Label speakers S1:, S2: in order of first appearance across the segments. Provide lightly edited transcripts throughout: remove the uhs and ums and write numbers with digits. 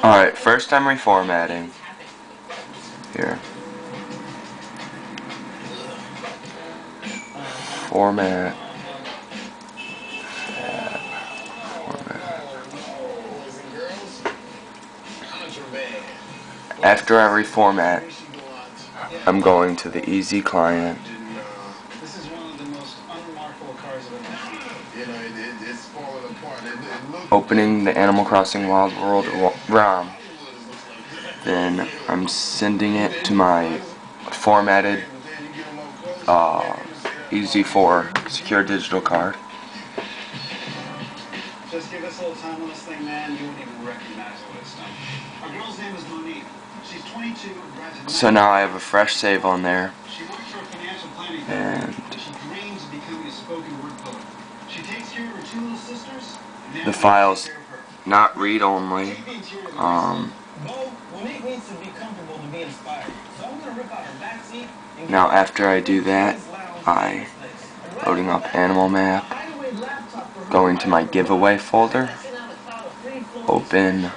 S1: Alright, first I'm reformatting. Here. Format. After I reformat, I'm going to the easy client, opening the Animal Crossing Wild World ROM. Then I'm sending it to my formatted EZ4 secure digital card.
S2: Just give us a little time on this thing, man. You wouldn't even recognize all this stuff. Our girl's name is Monique. She's 22 and graduated.
S1: So now I have a fresh save on there.
S2: She works for a financial planning firm,
S1: And
S2: she dreams of becoming a spoken word poet. She takes care of her two little sisters.
S1: The file's not read only.
S2: Monique needs to be comfortable to be inspired. So I'm gonna rip out her backseat.
S1: Now after I do that, I loading up animal map, going to my giveaway folder, open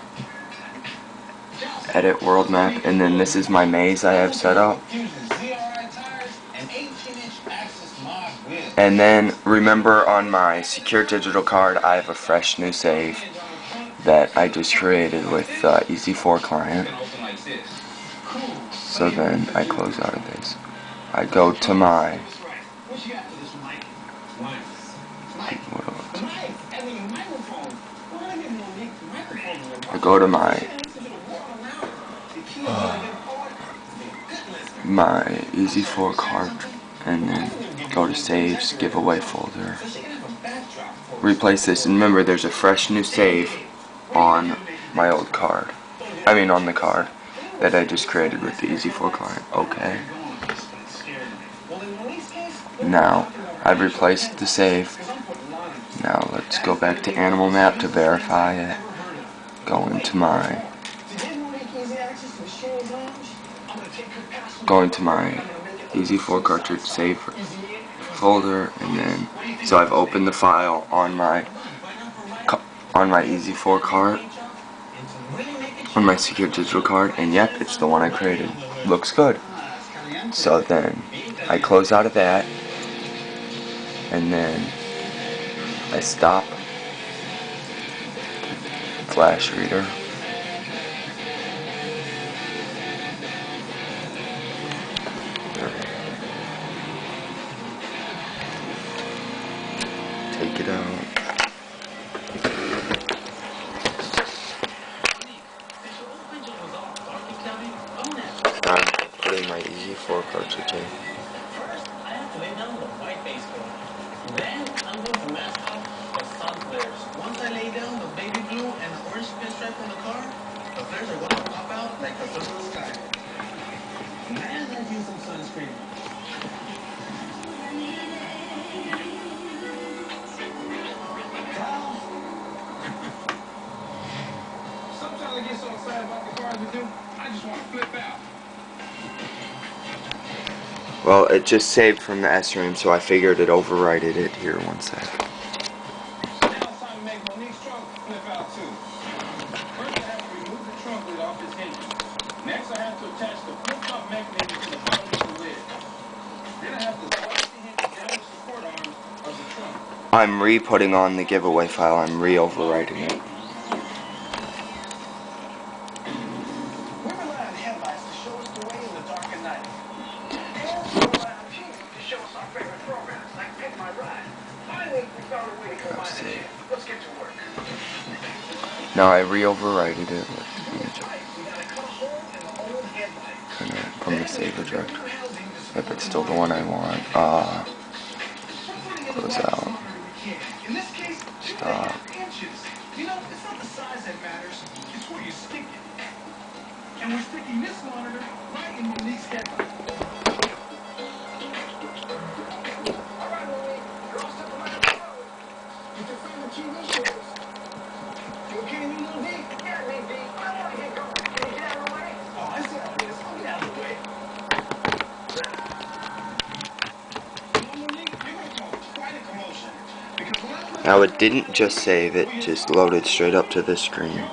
S1: edit world map, and then this is my maze I have set up. And then remember, on my secure digital card I have a fresh new save that I just created with EZ4 client. So then I close out of this. I go to my my EZ4 card, and then go to saves, giveaway folder, replace this, and remember there's a fresh new save on my old card, on the card that I just created with the EZ4 client. Okay. Now I've replaced the save. Now let's go back to animal map to verify it. Go into my EZ4 cartridge save folder, and then so I've opened the file on my EZ4 card, on my secure digital card, and yep, it's the one I created. Looks good. So then I close out of that, and then I stop flash reader. Take it out. I'm putting my EZ4 cartridge in.
S3: First, I have to lay down the white base coat. Then, I'm going to mask off the sun flares. Once I lay down the baby blue and the orange pinstripe on the car, the flares are going to pop out like the sun in the sky. Then, I'll use some sunscreen.
S2: Sometimes I get so excited about the cars we do, I just want to flip out.
S1: Well, it just saved from the SRAM, so I figured it overwrited it. Here, one sec.
S2: Now it's time to make Monique's trunk flip out too. First I have to remove the trunk lid off its hinges. Next I have to attach the flip-up mechanism to the bottom of the lid. Then I have to slide the hinges down the support arms of the trunk.
S1: I'm re-putting on the giveaway file. I'm re-overwriting it.
S2: We rely on headlights to show us the way in the dark at night. Show us our favorite programs, like Pick My Ride. Finally, we found a way to combine it. Let's get to work.
S1: Now I re-overwrited it from the saver directory. If it's still the one I want, close out.
S2: In this case, 2.5 inches. You know, it's not the size that matters, it's where you stick it. And we're sticking this monitor right in Monique's headlight.
S1: Now it didn't just save, it just loaded straight up to the screen.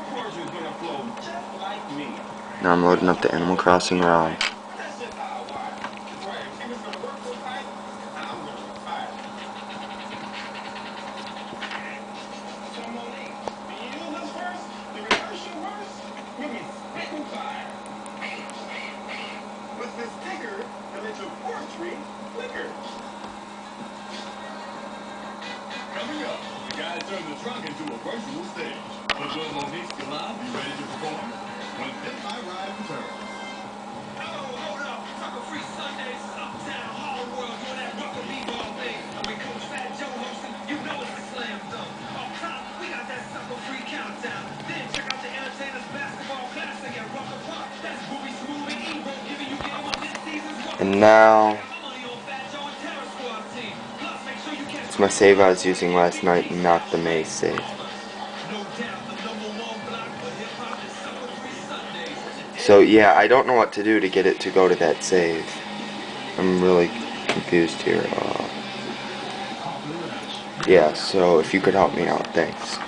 S1: Now I'm loading up the Animal Crossing ROM.
S2: Coming up, the guys turn the trunk into a virtual stage. But will Monique still live be ready to perform? When Pit My Ride returns. Oh, hold up. Sucker Free Sundays, Uptown, Harlem World, doing that rock and b-ball thing. And with Coach Fat Joe hosting, you know it's a slam dunk. Off top, we got that Sucker Free countdown. Then check out the Entertainers Basketball Classic at Rucker Park. That's Booby Smooth and Ebro giving you game of this season's Rucker.
S1: And now it's my save I was using last night, not the May save. So yeah, I don't know what to do to get it to go to that save. I'm really confused here. Yeah, so if you could help me out, thanks.